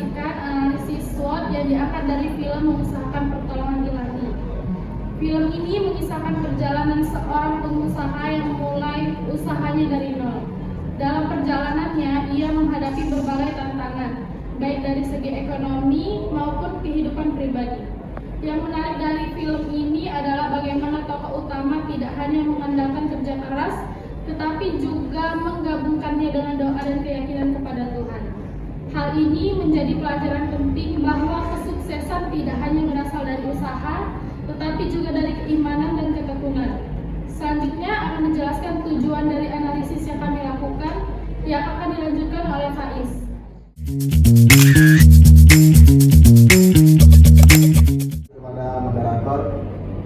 menyaksikan analisis SWOT yang diangkat dari film Mengusahakan Pertolongan Ilahi. Film ini mengisahkan perjalanan seorang pengusaha yang memulai usahanya dari nol. Dalam perjalanannya, ia menghadapi berbagai tantangan, baik dari segi ekonomi maupun kehidupan pribadi. Yang menarik dari film ini adalah bagaimana tokoh utama tidak hanya mengandalkan kerja keras, tetapi juga menggabungkannya dengan doa dan keyakinan kepada Tuhan. Hal ini menjadi pelajaran penting bahwa kesuksesan tidak hanya berasal dari usaha, tetapi juga dari keimanan dan ketekunan. Selanjutnya akan menjelaskan tujuan dari analisis yang kami lakukan, yang akan dilanjutkan oleh Faiz. Kepada moderator,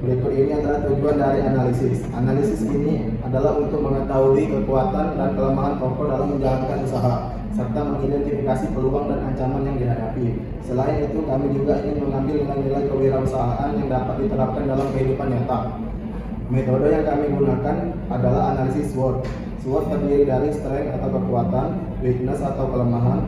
berikut ini adalah tujuan dari analisis. Analisis ini adalah untuk mengetahui kekuatan dan kelemahan tokoh dalam menjalankan usaha, serta mengidentifikasi peluang dan ancaman yang dihadapi. Selain itu, kami juga ingin mengambil nilai-nilai kewirausahaan yang dapat diterapkan dalam kehidupan nyata. Metode yang kami gunakan adalah analisis SWOT. SWOT terdiri dari strength atau kekuatan, weakness atau kelemahan,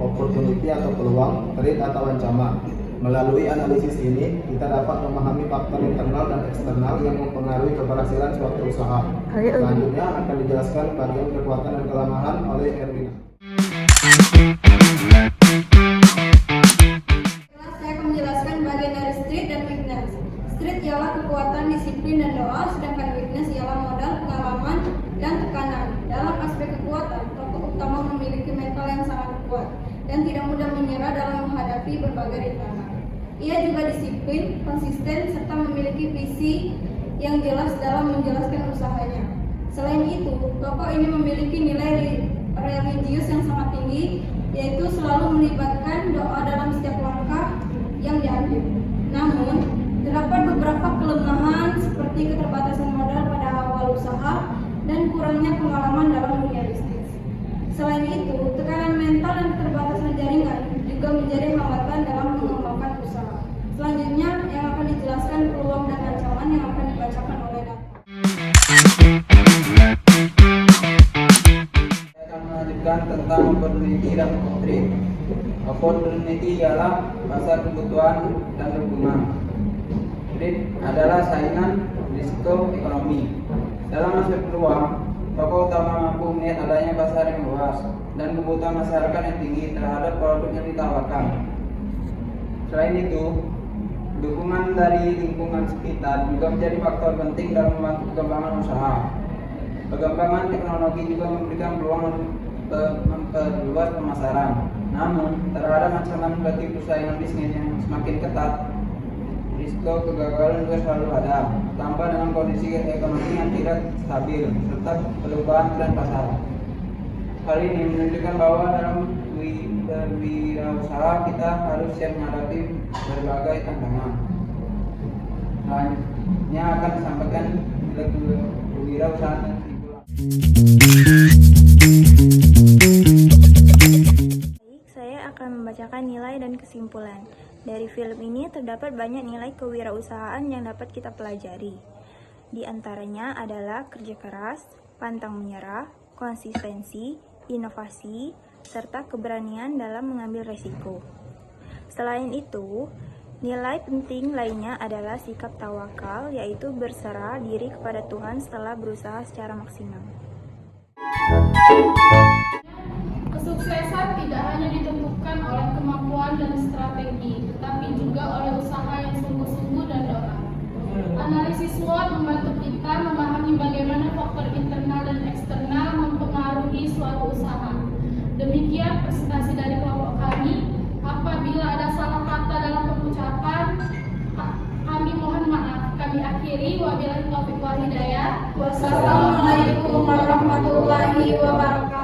opportunity atau peluang, threat atau ancaman. Melalui analisis ini, kita dapat memahami faktor internal dan eksternal yang mempengaruhi keberhasilan suatu usaha. Selanjutnya akan dijelaskan bagian kekuatan dan kelemahan oleh Erwina. Saya akan menjelaskan bagian dari strength dan weakness. Strength ialah kekuatan, disiplin, dan doa, sedangkan weakness ialah modal, pengalaman, dan tekanan. Dalam aspek kekuatan, tokoh utama memiliki mental yang sangat kuat dan tidak mudah menyerah dalam menghadapi berbagai rintangan. Ia juga disiplin, konsisten, serta memiliki visi yang jelas dalam menjelaskan usahanya. Selain itu, tokoh ini memiliki nilai religius yang sangat tinggi, yaitu selalu melibatkan doa dalam setiap langkah yang diambil. Namun, terdapat beberapa kelemahan seperti keterbatasan modal pada awal usaha dan kurangnya pengalaman dalam dunia bisnis. Selain itu, tekanan mental dan keterbatasan jaringan juga menjadi hambatan dalam mengembangkan usaha. Selanjutnya, yang akan dijelaskan peluang dan ancaman yang akan dibacakan oleh Data. Saya akan melanjutkan tentang opportunity dan threat. Opportunity ialah pasar kebutuhan dan dukungan. Threat adalah saingan, risiko, ekonomi. Dalam aspek peluang, tokoh utama mampu melihat adanya pasar yang luas dan kebutuhan masyarakat yang tinggi terhadap produk yang ditawarkan. Selain itu, dukungan dari lingkungan sekitar juga menjadi faktor penting dalam membantu perkembangan usaha. Perkembangan teknologi juga memberikan peluang memperluas pemasaran. Namun, terhadap ancaman negatif persaingan bisnis yang semakin ketat, risiko kegagalan juga selalu ada, tambah dengan kondisi ekonomi yang tidak stabil serta perubahan tren pasar. Hal ini menunjukkan bahwa dalam berwirausaha kita harus siap menghadapi berbagai tantangan. Selanjutnya akan disampaikan nilai kewirausahaan dan kesimpulan. Saya akan membacakan nilai dan kesimpulan. Dari film ini terdapat banyak nilai kewirausahaan yang dapat kita pelajari. Di antaranya adalah kerja keras, pantang menyerah, konsistensi, inovasi, serta keberanian dalam mengambil resiko. Selain itu, nilai penting lainnya adalah sikap tawakal, yaitu berserah diri kepada Tuhan setelah berusaha secara maksimal. Kesuksesan tidak hanya ditentukan oleh kemampuan dan strategi, tetapi juga oleh usaha yang sungguh-sungguh dan doa. Analisis SWOT membantu kita memahami bagaimana faktor internal dan eksternal mempengaruhi suatu usaha. Demikian presentasi dari kelompok kami. Apabila ada salah kata dalam pengucapan, kami mohon maaf. Kami akhiri. Wabillahi taufiq wal hidayah. Wassalamualaikum warahmatullahi wabarakatuh.